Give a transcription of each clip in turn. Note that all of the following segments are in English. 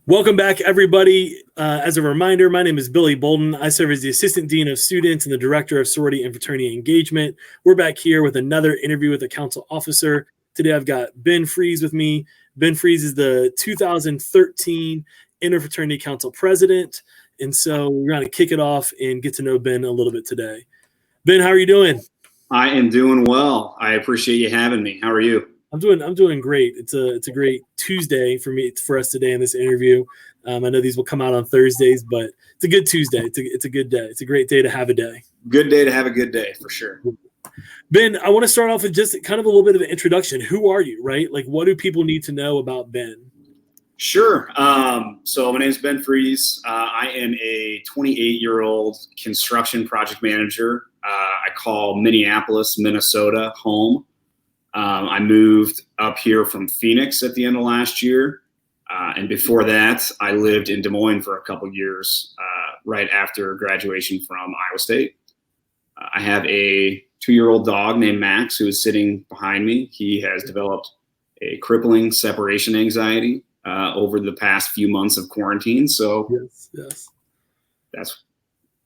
Welcome back, everybody. As a reminder, my name is Billy Bolden. I serve as the Assistant Dean of Students and the Director of Sorority and Fraternity Engagement. We're back here with another interview with a council officer. Today, I've got Ben Freese with me. Ben Freese is the 2013 Interfraternity Council President. And so we're going to kick it off and get to know Ben a little bit today. Ben, how are you doing? I am doing well. I appreciate you having me. How are you? I'm doing great. It's a great Tuesday for us today in this interview. I know these will come out on Thursdays, but it's a good Tuesday. It's a good day. It's a great day to have a day. Good day to have a good day, for sure. Ben, I want to start off with just kind of a little bit of an introduction. Who are you, right? Like, what do people need to know about Ben? Sure. So my name is Ben Freese. I am a 28-year-old construction project manager. I call Minneapolis, Minnesota home. I moved up here from Phoenix at the end of last year. And before that, I lived in Des Moines for a couple years, right after graduation from Iowa State. I have a 2-year-old dog named Max who is sitting behind me. He has developed a crippling separation anxiety over the past few months of quarantine. So yes.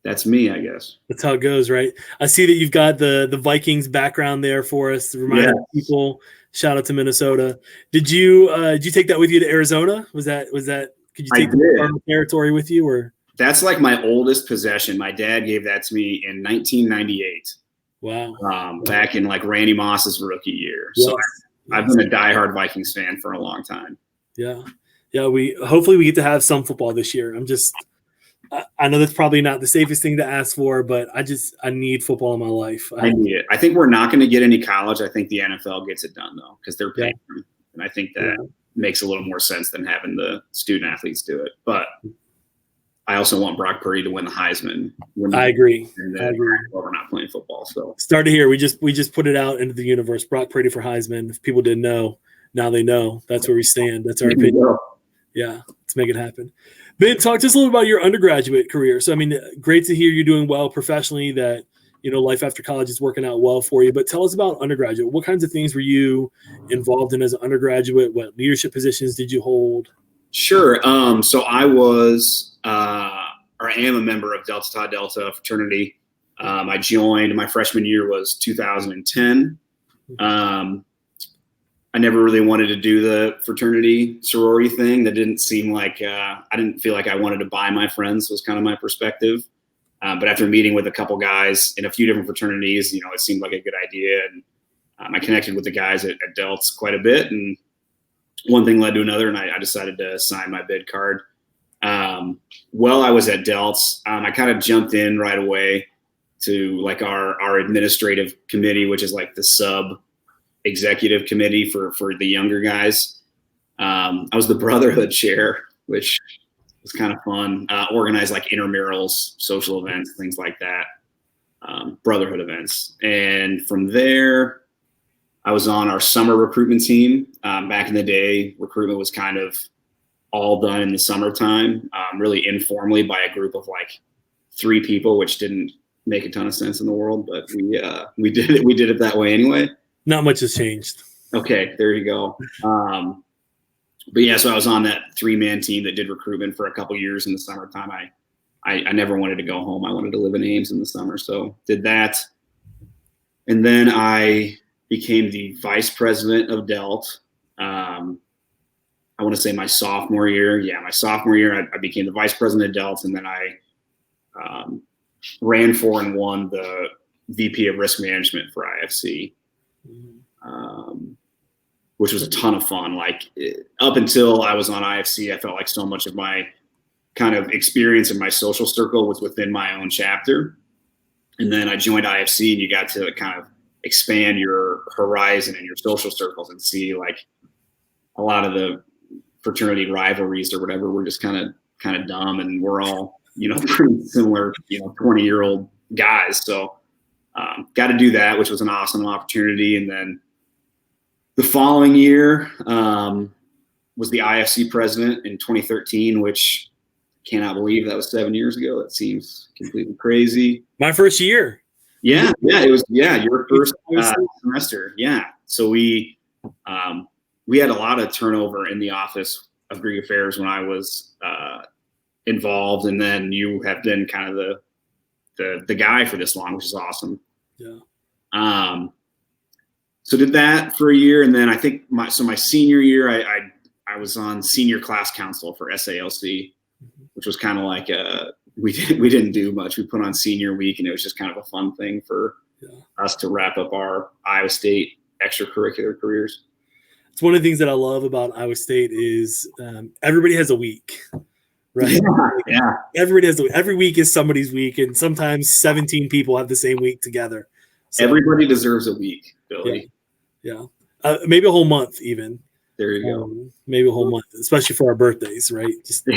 That's me, I guess. That's how it goes, right? I see that you've got the Vikings background there for us to remind people. Shout out to Minnesota. Did you take that with you to Arizona? Was that could you take the territory with you, or? That's like my oldest possession. My dad gave that to me in 1998. Wow. Back in like Randy Moss's rookie year. So I've been a diehard Vikings fan for a long time. Yeah. Hopefully we get to have some football this year. I know that's probably not the safest thing to ask for, but I need football in my life. I need it. I think we're not going to get any college. I think the NFL gets it done, though, because they're paying them. And I think that makes a little more sense than having the student athletes do it. But I also want Brock Purdy to win the Heisman. I agree. And we're not playing football. So started here. We just put it out into the universe. Brock Purdy for Heisman. If people didn't know, now they know. That's where we stand. That's our opinion. Yeah, let's make it happen. Ben, talk to us a little about your undergraduate career. So, I mean, great to hear you're doing well professionally, that, life after college is working out well for you. But tell us about undergraduate. What kinds of things were you involved in as an undergraduate? What leadership positions did you hold? Sure. So I was, or I am a member of Delta Tau Delta Fraternity. I joined, my freshman year was 2010. I never really wanted to do the fraternity sorority thing. That didn't seem like, I didn't feel like I wanted to buy my friends, was kind of my perspective. But after meeting with a couple guys in a few different fraternities, it seemed like a good idea. And I connected with the guys at Delts quite a bit. And one thing led to another, and I decided to sign my bid card. While I was at Delts, I kind of jumped in right away to like our administrative committee, which is like the sub executive committee for the younger guys. I was the brotherhood chair, which was kind of fun. Organized like intramurals, social events, things like that, brotherhood events. And from there, I was on our summer recruitment team. Back in the day, recruitment was kind of all done in the summertime, really informally by a group of like 3 people, which didn't make a ton of sense in the world, but we did it. We did it that way anyway. Not much has changed. Okay, there you go. But yeah, so I was on that 3-man team that did recruitment for a couple years in the summertime. I never wanted to go home. I wanted to live in Ames in the summer, so did that. And then I became the vice president of Delt. I want to say my sophomore year. Yeah, my sophomore year, I became the vice president of Delt, and then I ran for and won the VP of Risk Management for IFC. Which was a ton of fun. Like up until I was on IFC, I felt like so much of my kind of experience in my social circle was within my own chapter. And then I joined IFC, and you got to kind of expand your horizon and your social circles and see like a lot of the fraternity rivalries or whatever were just kind of dumb, and we're all, pretty similar, 20-year-old guys. So got to do that, which was an awesome opportunity. And then the following year was the IFC president in 2013, which I cannot believe that was 7 years ago. That seems completely crazy. My first year. Yeah, it was. Yeah, your first semester. Yeah, so we had a lot of turnover in the office of Greek affairs when I was involved, and then you have been kind of the guy for this long, which is awesome. Yeah. So did that for a year, and then I think my senior year, I was on senior class council for SALC, which was kind of like we didn't do much. We put on senior week, and it was just kind of a fun thing for us to wrap up our Iowa State extracurricular careers. It's one of the things that I love about Iowa State is everybody has a week, right? Yeah. Everybody has every week is somebody's week, and sometimes 17 people have the same week together. So, everybody deserves a week, Billy. Yeah. Maybe a whole month even. There you go. Maybe a whole month, especially for our birthdays, right? Just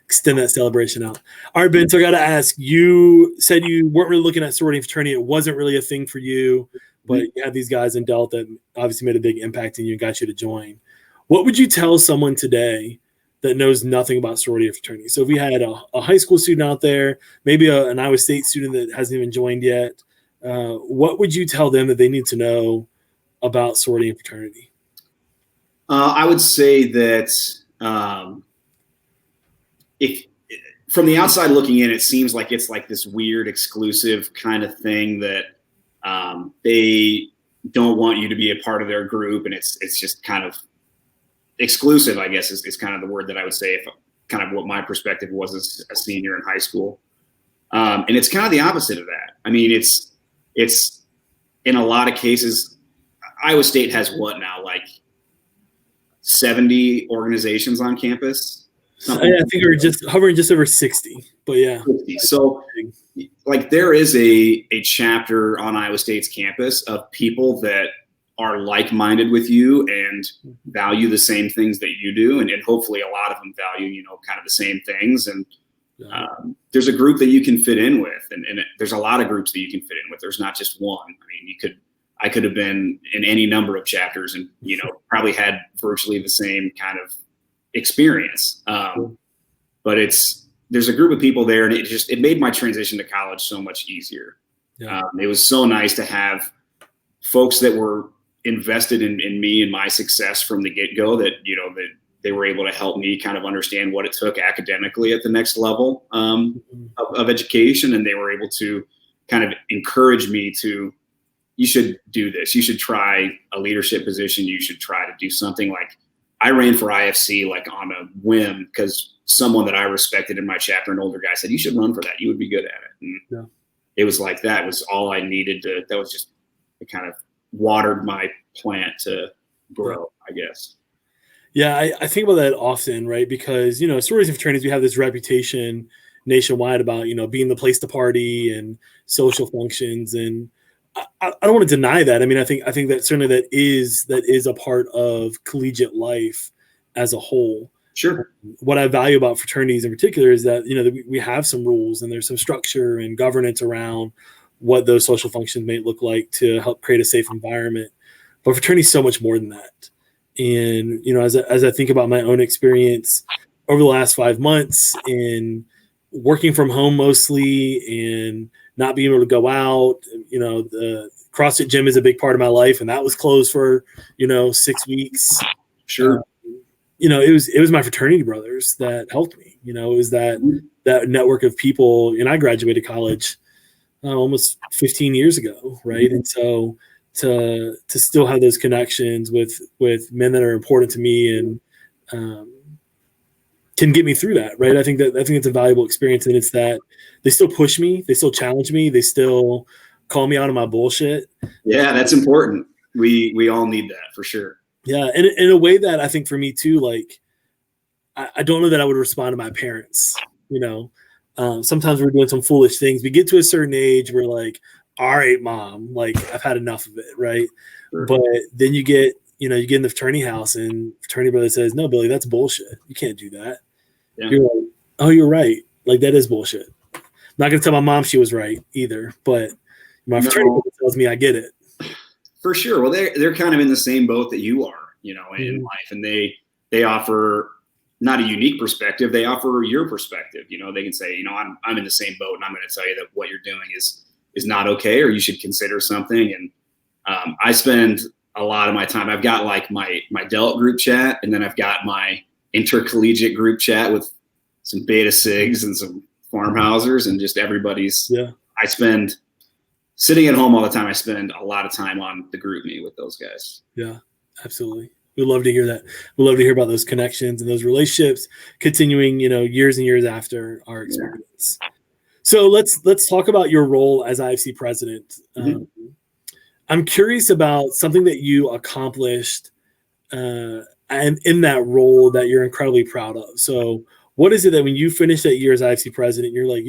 extend that celebration out. All right, Ben, so I got to ask, you said you weren't really looking at sorority and fraternity. It wasn't really a thing for you, but you had these guys in Delta that obviously made a big impact in you and got you to join. What would you tell someone today that knows nothing about sorority or fraternity? So if we had a high school student out there, maybe an Iowa State student that hasn't even joined yet, what would you tell them that they need to know about sorority and fraternity? I would say that if from the outside looking in, it seems like it's like this weird exclusive kind of thing that they don't want you to be a part of their group, and it's just kind of exclusive, I guess is kind of the word that I would say, if kind of what my perspective was as a senior in high school. And it's kind of the opposite of that. I mean, it's in a lot of cases, Iowa State has what now, like 70 organizations on campus? I think we're just hovering just over 60, but yeah. 50. So like there is a chapter on Iowa State's campus of people that are like-minded with you and value the same things that you do. And hopefully a lot of them value, kind of the same things. And there's a group that you can fit in with. And there's a lot of groups that you can fit in with. There's not just one. I mean, I could have been in any number of chapters and, probably had virtually the same kind of experience. But there's a group of people there, and it made my transition to college so much easier. Yeah. It was so nice to have folks that were invested in me and my success from the get-go, that they were able to help me kind of understand what it took academically at the next level of education. And they were able to kind of encourage me to, you should do this. You should try a leadership position. You should try to do something. Like I ran for IFC like on a whim because someone that I respected in my chapter, an older guy, said, you should run for that. You would be good at it. And it was like, that was all I needed that was just, it kind of watered my plant to grow, I guess. Yeah, I think about that often, right? Because, sororities and fraternities, we have this reputation nationwide about, being the place to party and social functions. And I don't want to deny that. I mean, I think that certainly that is a part of collegiate life as a whole. Sure. What I value about fraternities in particular is that, that we have some rules and there's some structure and governance around what those social functions may look like to help create a safe environment. But fraternity is so much more than that. And, as I think about my own experience over the last 5 months in working from home mostly and not being able to go out, the CrossFit gym is a big part of my life, and that was closed for, 6 weeks. Sure. It was my fraternity brothers that helped me. It was that network of people, and I graduated college almost 15 years ago, right? And so to still have those connections with men that are important to me and can get me through that, right? I think it's a valuable experience, and it's that they still push me, they still challenge me, they still call me out on my bullshit. Yeah, that's important. We all need that for sure. Yeah, and in a way that I think for me too, like I don't know that I would respond to my parents. Sometimes we're doing some foolish things. We get to a certain age, we're like, all right, mom, like I've had enough of it, right? Sure. But then you get in the fraternity house, and fraternity brother says, no, Billy, that's bullshit. You can't do that. Yeah. You're like, oh, you're right. Like that is bullshit. I'm not gonna tell my mom she was right either, but my fraternity brother tells me I get it. For sure. Well, they're kind of in the same boat that you are, in life, and they offer not a unique perspective. They offer your perspective. They can say, I'm in the same boat, and I'm going to tell you that what you're doing is not okay, or you should consider something. And I spend a lot of my time. I've got like my Delt group chat, and then I've got my intercollegiate group chat with some Beta Sigs and some Farmhousers, and just everybody's. Yeah. I spend sitting at home all the time. I spend a lot of time on the group me with those guys. Yeah, absolutely. We'd love to hear that. We'd love to hear about those connections and those relationships continuing, years and years after our experience. Yeah. So let's talk about your role as IFC president. Mm-hmm. I'm curious about something that you accomplished and in that role that you're incredibly proud of. So what is it that when you finish that year as IFC president, you're like,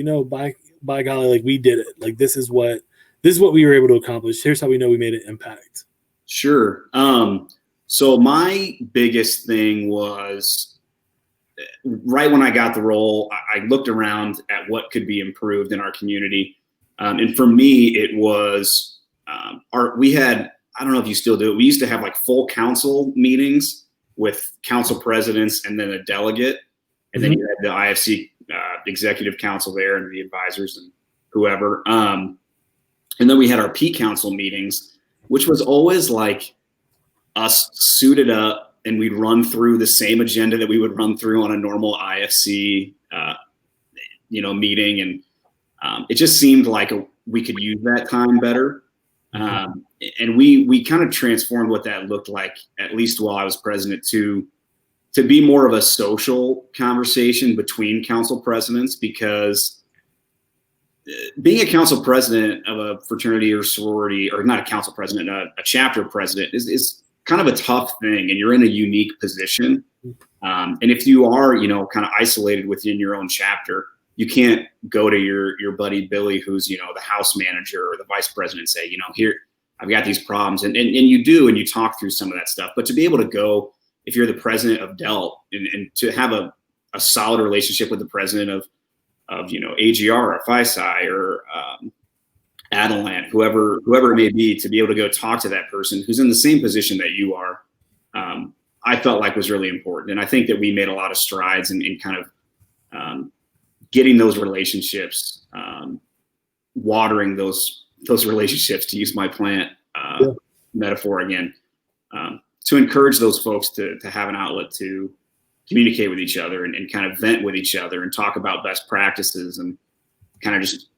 by golly, like we did it. Like this is what we were able to accomplish. Here's how we know we made an impact. Sure. So my biggest thing was right when I got the role, I looked around at what could be improved in our community. And for me, it was we had, I don't know if you still do it. We used to have like full council meetings with council presidents and then a delegate. And then you had the IFC executive council there and the advisors and whoever. And then we had our P council meetings, which was always like us suited up, and we'd run through the same agenda that we would run through on a normal IFC, meeting. And it just seemed like we could use that time better. And we kind of transformed what that looked like, at least while I was president, to be more of a social conversation between council presidents, because being a council president of a fraternity or sorority, or not a council president, a chapter president is kind of a tough thing, and you're in a unique position. And if you are, kind of isolated within your own chapter, you can't go to your buddy Billy, who's, the house manager or the vice president, and say, here, I've got these problems. And you do, and you talk through some of that stuff. But to be able to go, if you're the president of Delt, and to have a solid relationship with the president of AGR or Phi Psi or Adelant, whoever it may be, to be able to go talk to that person who's in the same position that you are, I felt like was really important. And I think that we made a lot of strides in kind of getting those relationships, watering those relationships, to use my plant metaphor again, to encourage those folks to have an outlet to communicate with each other and kind of vent with each other and talk about best practices and kind of just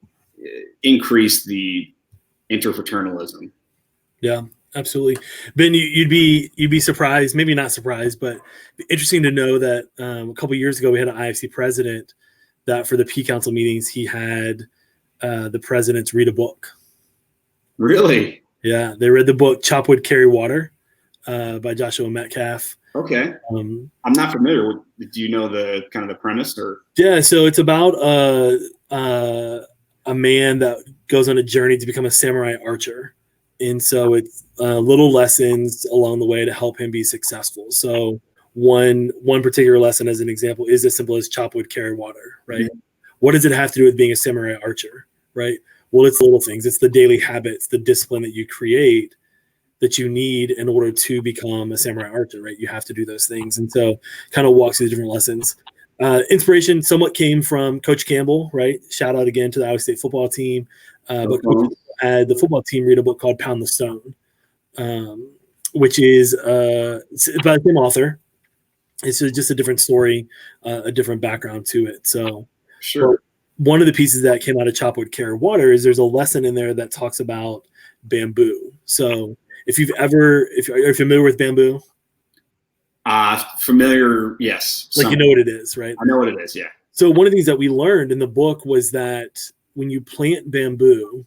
increase the interfraternalism. Yeah, absolutely. Ben, you'd be surprised, maybe not surprised, but interesting to know that a couple of years ago we had an IFC president that for the P Council meetings he had the presidents read a book. Really? Yeah, they read the book "Chop Wood, Carry Water" by Joshua Metcalf. Okay. I'm not familiar with. Do you know the kind of the premise or? Yeah, so it's about a man that goes on a journey to become a samurai archer. And so it's little lessons along the way to help him be successful. So one particular lesson, as an example, is as simple as chop wood, carry water, right? Mm-hmm. What does it have to do with being a samurai archer, right? Well, it's little things. It's the daily habits, the discipline that you create that you need in order to become a samurai archer, right? You have to do those things. And so kind of walks through the different lessons. Inspiration somewhat came from Coach Campbell, right? Shout out again to the Iowa State football team. But Coach had the football team read a book called Pound the Stone, which is by the same author. It's just a different story, a different background to it. So sure. One of the pieces that came out of Chop Wood, Carry Water is there's a lesson in there that talks about bamboo. So if you're familiar with bamboo? Familiar, yes. Like you know what it is, right? I know what it is, yeah. So one of the things that we learned in the book was that when you plant bamboo,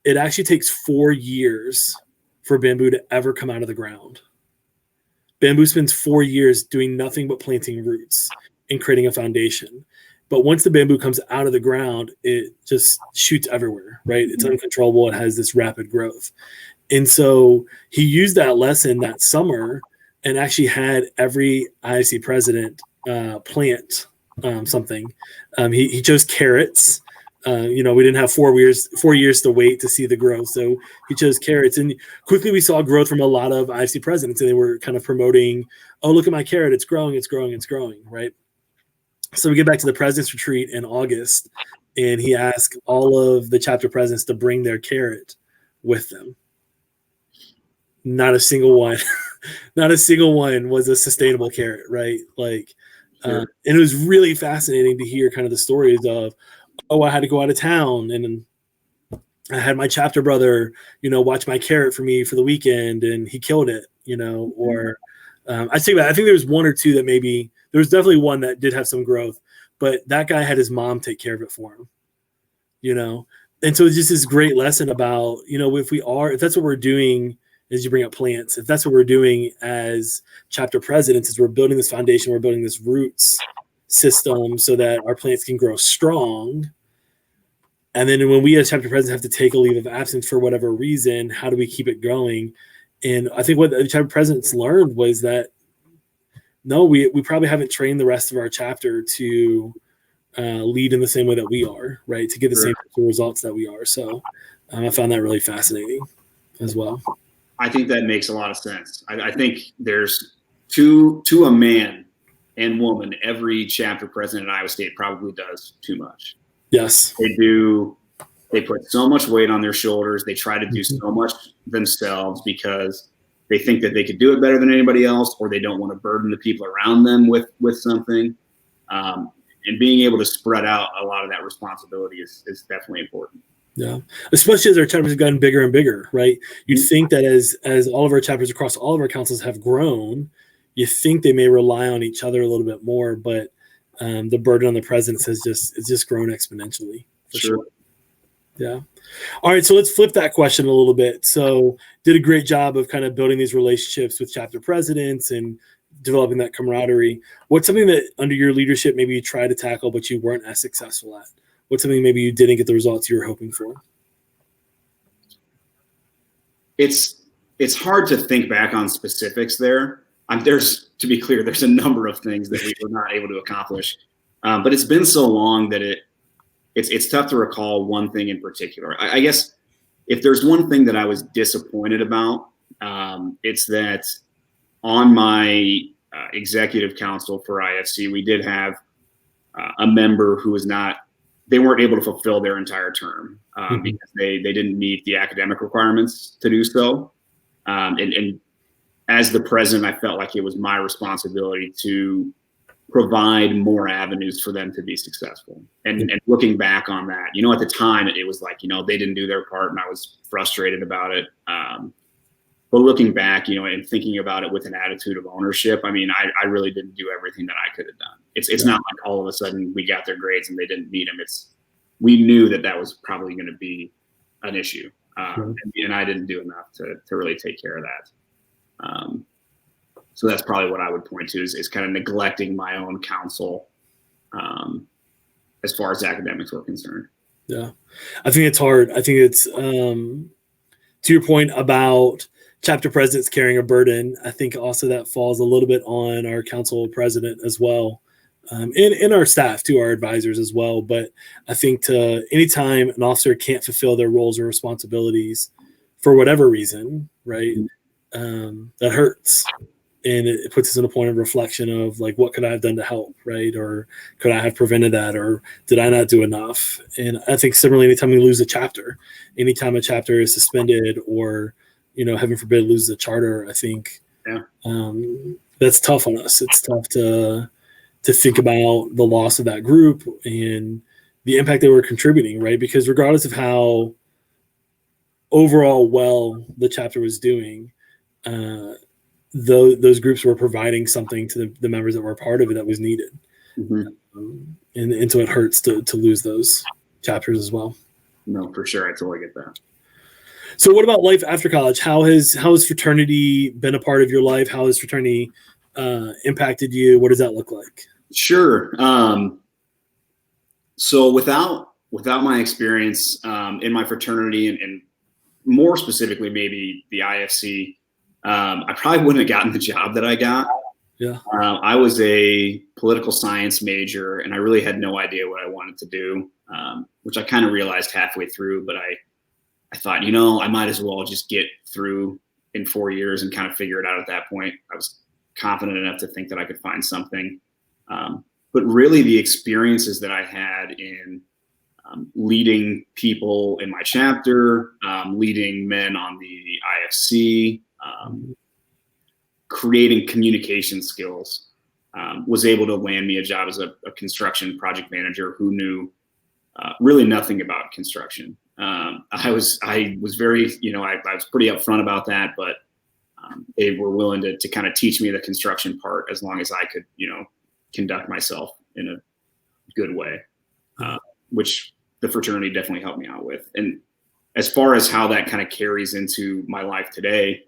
it actually takes 4 years for bamboo to ever come out of the ground. Bamboo spends 4 years doing nothing but planting roots and creating a foundation. But once the bamboo comes out of the ground, it just shoots everywhere, right? It's uncontrollable. It has this rapid growth. And so he used that lesson that summer and actually had every IFC president plant something. He chose carrots. We didn't have 4 years to wait to see the growth. So he chose carrots. And quickly we saw growth from a lot of IFC presidents. And they were kind of promoting, oh, look at my carrot. It's growing, it's growing, it's growing, right? So we get back to the president's retreat in August. And he asked all of the chapter presidents to bring their carrot with them. not a single one, not a single one was a sustainable carrot, right? Like, Sure. and it was really fascinating to hear kind of the stories of, oh, I had to go out of town and I had my chapter brother, watch my carrot for me for the weekend and he killed it, or I think there's one or two that maybe there was definitely one that did have some growth, but that guy had his mom take care of it for him, And so it's just this great lesson about, if that's what we're doing, as you bring up plants, if that's what we're doing as chapter presidents, is we're building this foundation, we're building this roots system so that our plants can grow strong. And then when we as chapter presidents have to take a leave of absence for whatever reason, how do we keep it going? And I think what the chapter presidents learned was that, no, we probably haven't trained the rest of our chapter to lead in the same way that we are, right? To get the same results that we are. So I found that really fascinating as well. I think that makes a lot of sense. I think there's to a man and woman, every chapter president at Iowa State probably does too much. Yes. They do. They put so much weight on their shoulders. They try to do so much themselves because they think that they could do it better than anybody else, or they don't want to burden the people around them with something. And being able to spread out a lot of that responsibility is definitely important. Yeah, especially as our chapters have gotten bigger and bigger, right? You'd think that as all of our chapters across all of our councils have grown, you think they may rely on each other a little bit more, but the burden on the presidents has just grown exponentially. For sure. Yeah. All right, so let's flip that question a little bit. So did a great job of kind of building these relationships with chapter presidents and developing that camaraderie. What's something that under your leadership maybe you tried to tackle but you weren't as successful at? What's something maybe you didn't get the results you were hoping for? It's hard to think back on specifics there. To be clear, there's a number of things that we were not able to accomplish, but it's been so long that it's tough to recall one thing in particular. I guess if there's one thing that I was disappointed about, it's that on my executive council for IFC, we did have a member who was they weren't able to fulfill their entire term because they didn't meet the academic requirements to do so. And as the president, I felt like it was my responsibility to provide more avenues for them to be successful. And looking back on that, at the time it was like, they didn't do their part and I was frustrated about it. But looking back, and thinking about it with an attitude of ownership, I mean, I really didn't do everything that I could have done. It's not like all of a sudden we got their grades and they didn't meet them. We knew that was probably going to be an issue. And I didn't do enough to really take care of that. So that's probably what I would point to is kind of neglecting my own counsel as far as academics were concerned. Yeah, I think it's hard. I think it's to your point about chapter presidents carrying a burden. I think also that falls a little bit on our council president as well, and our staff too, our advisors as well. But I think anytime an officer can't fulfill their roles or responsibilities for whatever reason, right, that hurts. And it puts us in a point of reflection of like, what could I have done to help, right? Or could I have prevented that? Or did I not do enough? And I think similarly, anytime we lose a chapter, anytime a chapter is suspended or, heaven forbid, loses a charter, I think that's tough on us. It's tough to think about the loss of that group and the impact they were contributing, right? Because regardless of how overall well the chapter was doing, those groups were providing something to the members that were a part of it that was needed. And so it hurts to lose those chapters as well. No, for sure. I totally get that. So what about life after college? How has fraternity been a part of your life? How has fraternity impacted you? What does that look like? Sure. So without my experience in my fraternity and more specifically, maybe the IFC, I probably wouldn't have gotten the job that I got. Yeah. I was a political science major and I really had no idea what I wanted to do, which I kind of realized halfway through, but I thought, I might as well just get through in 4 years and kind of figure it out at that point. I was confident enough to think that I could find something. But really the experiences that I had in leading people in my chapter, leading men on the IFC, creating communication skills, was able to land me a job as a construction project manager who knew really nothing about construction. I was very, I was pretty upfront about that, but they were willing to kind of teach me the construction part as long as I could, conduct myself in a good way, which the fraternity definitely helped me out with. And as far as how that kind of carries into my life today,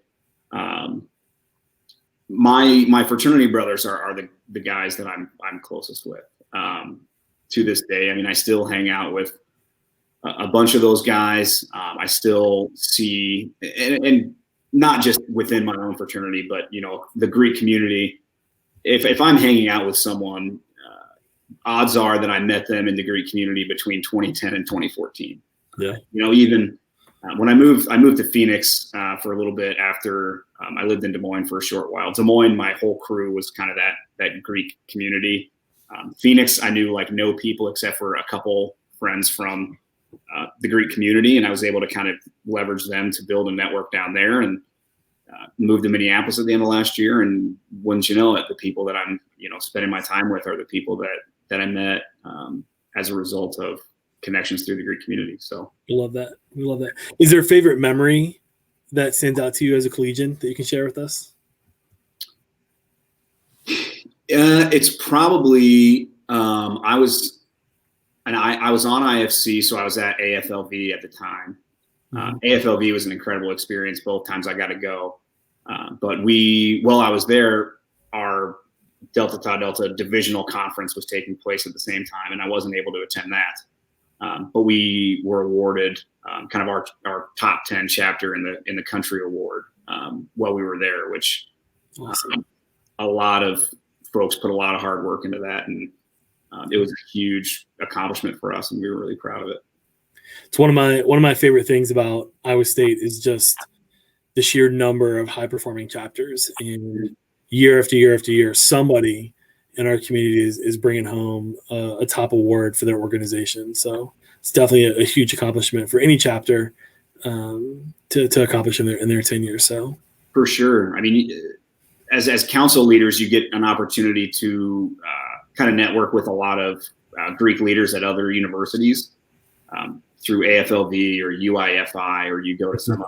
my fraternity brothers are the guys that I'm closest with to this day. I mean, I still hang out with a bunch of those guys. I still see, and not just within my own fraternity, but the Greek community. If I'm hanging out with someone, odds are that I met them in the Greek community between 2010 and 2014. Yeah. Even when I moved to Phoenix for a little bit after I lived in Des Moines for a short while. Des Moines, my whole crew was kind of that Greek community. Phoenix, I knew like no people except for a couple friends from the Greek community, and I was able to kind of leverage them to build a network down there, and moved to Minneapolis at the end of last year. And wouldn't you know it, the people that I'm spending my time with are the people that I met as a result of connections through the Greek community. So we love that. Is there a favorite memory that stands out to you as a collegian that you can share with us? It's probably I was on IFC, so I was at AFLV at the time. AFLV was an incredible experience both times I got to go. But while I was there, our Delta Tau Delta divisional conference was taking place at the same time, and I wasn't able to attend that. But we were awarded kind of our top 10 chapter in the country award while we were there, which awesome. A lot of folks put a lot of hard work into that, and it was a huge accomplishment for us, and we were really proud of it. It's one of my favorite things about Iowa State is just the sheer number of high performing chapters, and year after year after year, somebody in our community is bringing home a top award for their organization. So it's definitely a huge accomplishment for any chapter to accomplish in their tenure. So for sure. I mean, as council leaders, you get an opportunity to kind of network with a lot of Greek leaders at other universities through AFLV or UIFI, or you go to some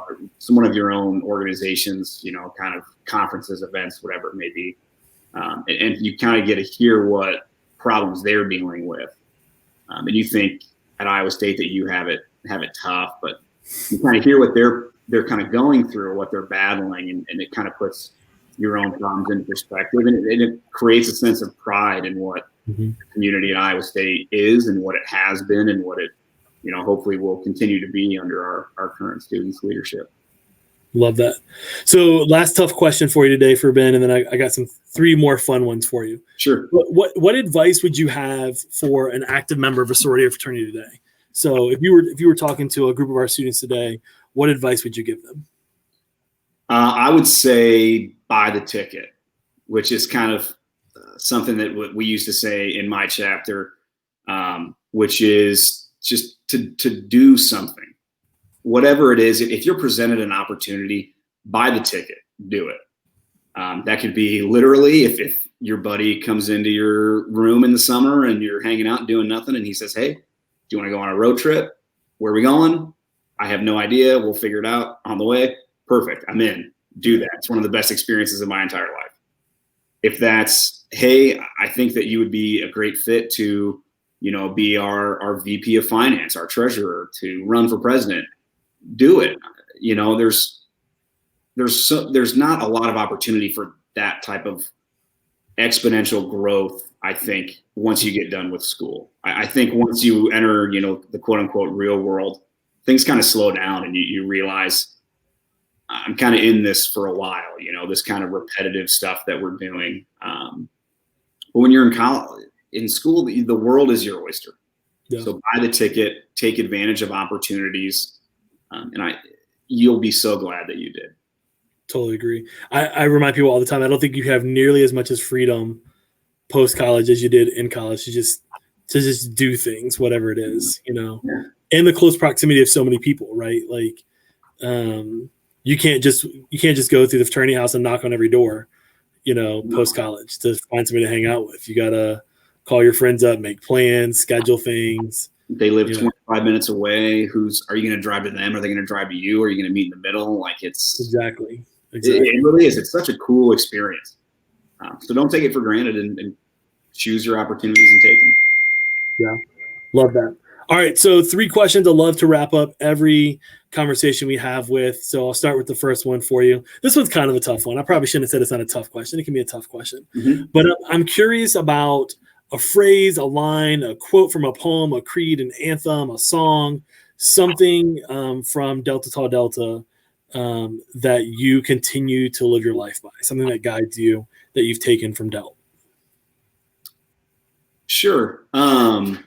one of your own organizations, kind of conferences, events, whatever it may be. And you kind of get to hear what problems they're dealing with. And you think at Iowa State that you have it tough, but you kind of hear what they're kind of going through, what they're battling, and it kind of puts your own problems into perspective, and it creates a sense of pride in what the community at Iowa State is, and what it has been, and what it hopefully will continue to be under our current students' leadership. Love that. So last tough question for you today for Ben, and then I got three more fun ones for you. Sure. What advice would you have for an active member of a sorority or fraternity today? So if you were talking to a group of our students today, what advice would you give them? I would say buy the ticket, which is kind of something that we used to say in my chapter, which is just to do something. Whatever it is, if you're presented an opportunity, buy the ticket, do it. That could be literally if your buddy comes into your room in the summer and you're hanging out doing nothing, and he says, "Hey, do you want to go on a road trip? Where are we going? I have no idea. We'll figure it out on the way." Perfect. I'm in. Do that. It's one of the best experiences of my entire life. If that's, "Hey, I think that you would be a great fit to, be our VP of finance, our treasurer, to run for president," do it. There's not a lot of opportunity for that type of exponential growth, I think, once you get done with school. I think once you enter, the quote unquote real world, things kind of slow down, and you realize I'm kind of in this for a while, this kind of repetitive stuff that we're doing. But when you're in school, the world is your oyster. Yeah. So buy the ticket, take advantage of opportunities. And you'll be so glad that you did. Totally agree. I remind people all the time, I don't think you have nearly as much as freedom post-college as you did in college to just do things, whatever it is, Yeah. and the close proximity of so many people, right? Like, you can't just go through the fraternity house and knock on every door, post college to find somebody to hang out with. You gotta call your friends up, make plans, schedule things. They live 25 minutes away. Are you going to drive to them? Are they going to drive to you? Are you going to meet in the middle? Like Exactly. It really is. It's such a cool experience. So don't take it for granted and choose your opportunities and take them. Yeah. Love that. All right. So 3 questions I love to wrap up every conversation we have with. So I'll start with the first one for you. This one's kind of a tough one. I probably shouldn't have said it's not a tough question. It can be a tough question. Mm-hmm. But I'm curious about a phrase, a line, a quote from a poem, a creed, an anthem, a song, something from Delta Tau Delta that you continue to live your life by, something that guides you that you've taken from Delta. Sure. I'd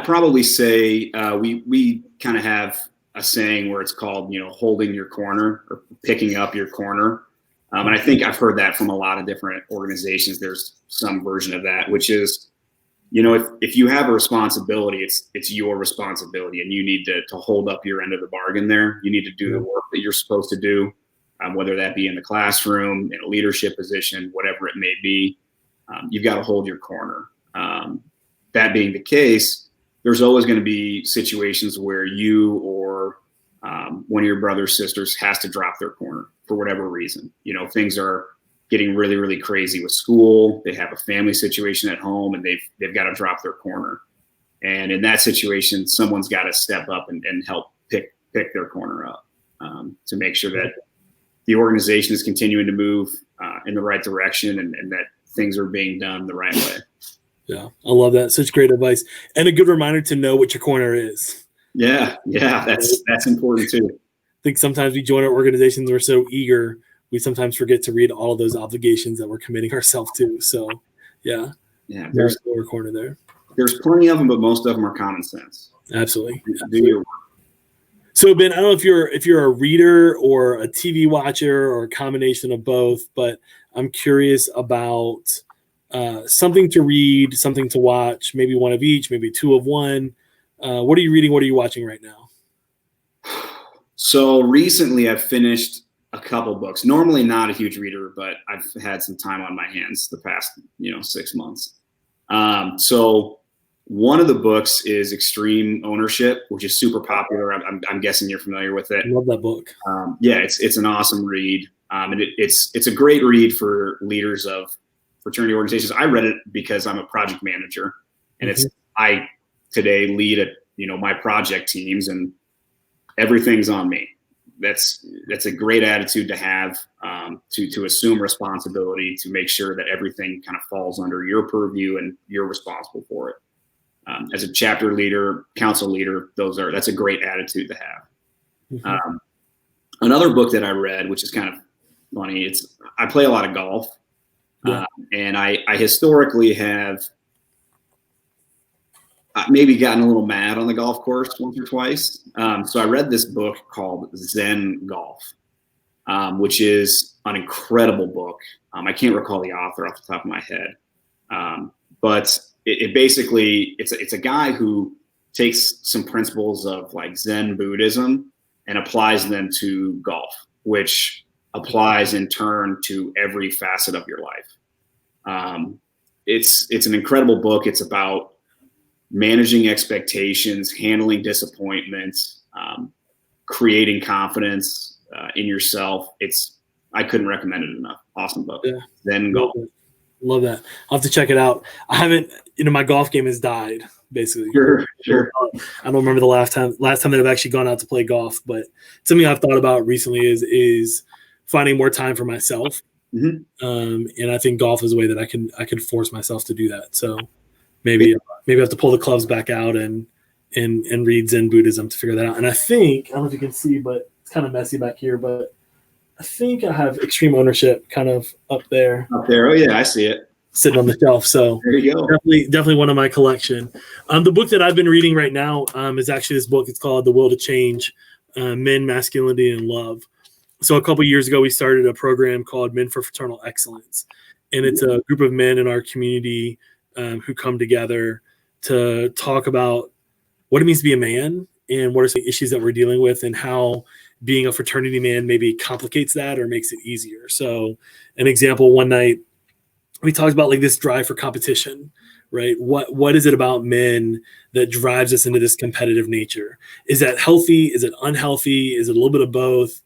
probably say we kind of have a saying where it's called, holding your corner or picking up your corner. And I think I've heard that from a lot of different organizations. There's some version of that, which is, if you have a responsibility, it's your responsibility, and you need to hold up your end of the bargain there. You need to do the work that you're supposed to do, whether that be in the classroom, in a leadership position, whatever it may be. You've got to hold your corner. That being the case, there's always going to be situations where you or one of your brothers, sisters has to drop their corner for whatever reason. Things are getting really, really crazy with school. They have a family situation at home, and they've got to drop their corner. And in that situation, someone's got to step up and help pick their corner up to make sure that the organization is continuing to move in the right direction and that things are being done the right way. Yeah, I love that. Such great advice, and a good reminder to know what your corner is. Yeah, that's important too. I think sometimes we join our organizations, we're so eager, we sometimes forget to read all of those obligations that we're committing ourselves to. So, yeah, there's a lower corner there. There's plenty of them, but most of them are common sense. Absolutely. Do your work. So, Ben, I don't know if you're a reader or a TV watcher or a combination of both, but I'm curious about something to read, something to watch, maybe one of each, maybe 2 of one. What are you reading? What are you watching right now? So recently I've finished a couple books. Normally not a huge reader, but I've had some time on my hands the past, 6 months. So one of the books is Extreme Ownership, which is super popular. I'm guessing you're familiar with it. I love that book. It's an awesome read. And it's a great read for leaders of fraternity organizations. I read it because I'm a project manager, and I today lead my project teams, and everything's on me. That's a great attitude to have, to assume responsibility, to make sure that everything kind of falls under your purview and you're responsible for it. As a chapter leader, council leader, that's a great attitude to have. Another book that I read, which is kind of funny, I play a lot of golf. And I historically have maybe gotten a little mad on the golf course once or twice. So I read this book called Zen Golf, which is an incredible book. I can't recall the author off the top of my head. But it basically, it's a guy who takes some principles of like Zen Buddhism and applies them to golf, which applies in turn to every facet of your life. It's an incredible book. It's about managing expectations, handling disappointments, creating confidence in yourself. I couldn't recommend it enough. Awesome book. Yeah. Then golf. Love that. I'll have to check it out. I haven't, my golf game has died basically. Sure. I don't remember the last time that I've actually gone out to play golf, but something I've thought about recently is finding more time for myself. And I think golf is a way that I can force myself to do that. So maybe I have to pull the clubs back out and read Zen Buddhism to figure that out. And I don't know if you can see, but it's kind of messy back here, but I think I have Extreme Ownership kind of up there. Oh yeah, I see it. Sitting on the shelf. So there you go. Definitely one of my collection. The book that I've been reading right now is actually this book. It's called The Will to Change, Men, Masculinity, and Love. So a couple of years ago, we started a program called Men for Fraternal Excellence. And it's a group of men in our community who come together to talk about what it means to be a man and what are some issues that we're dealing with, and how being a fraternity man maybe complicates that or makes it easier. So an example, one night we talked about like this drive for competition, right? What is it about men that drives us into this competitive nature? Is that healthy? Is it unhealthy? Is it a little bit of both?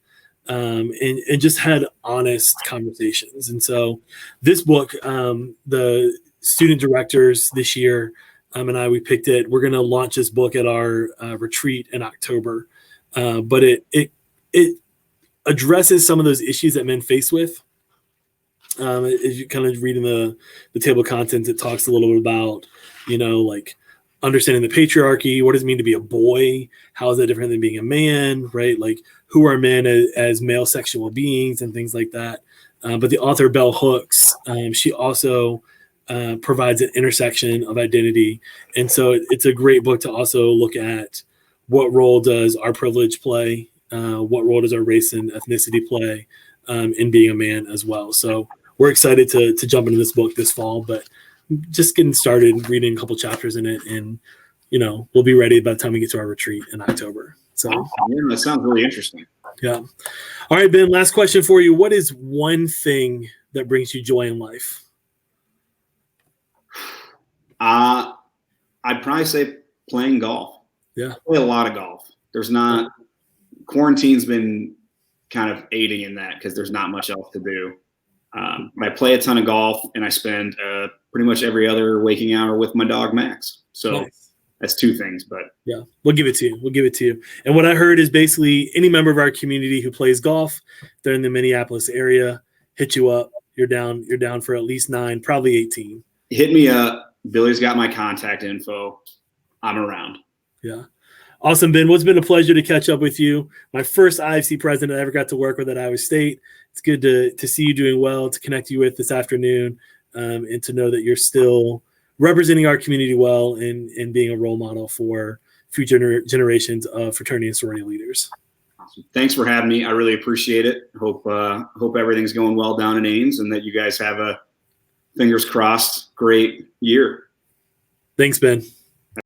And just had honest conversations. And so this book, the student directors this year, we picked it. We're going to launch this book at our retreat in October. But it addresses some of those issues that men face with. As you kind of read in the table of contents, it talks a little bit about, like understanding the patriarchy. What does it mean to be a boy? How is that different than being a man, right? Like, who are men as male sexual beings and things like that. But the author, Bell Hooks, she also provides an intersection of identity. And so it's a great book to also look at what role does our privilege play? What role does our race and ethnicity play in being a man as well? So we're excited to jump into this book this fall, but just getting started reading a couple chapters in it, and we'll be ready by the time we get to our retreat in October. So yeah, that sounds really interesting. Yeah. All right, Ben, last question for you. What is one thing that brings you joy in life? I'd probably say playing golf. Yeah. I play a lot of golf. Quarantine's been kind of aiding in that because there's not much else to do. I play a ton of golf, and I spend pretty much every other waking hour with my dog, Max. So nice. That's two things, but yeah, we'll give it to you. And what I heard is basically any member of our community who plays golf, they're in the Minneapolis area, hit you up. You're down for at least 9, probably 18. Hit me up. Billy's got my contact info. I'm around. Yeah. Awesome, Ben. Well, it's been a pleasure to catch up with you. My first IFC president I ever got to work with at Iowa State. It's good to see you doing well, to connect you with this afternoon, and to know that you're still representing our community well and being a role model for future generations of fraternity and sorority leaders. Awesome. Thanks for having me. I really appreciate it. Hope everything's going well down in Ames, and that you guys have a, fingers crossed, great year. Thanks, Ben.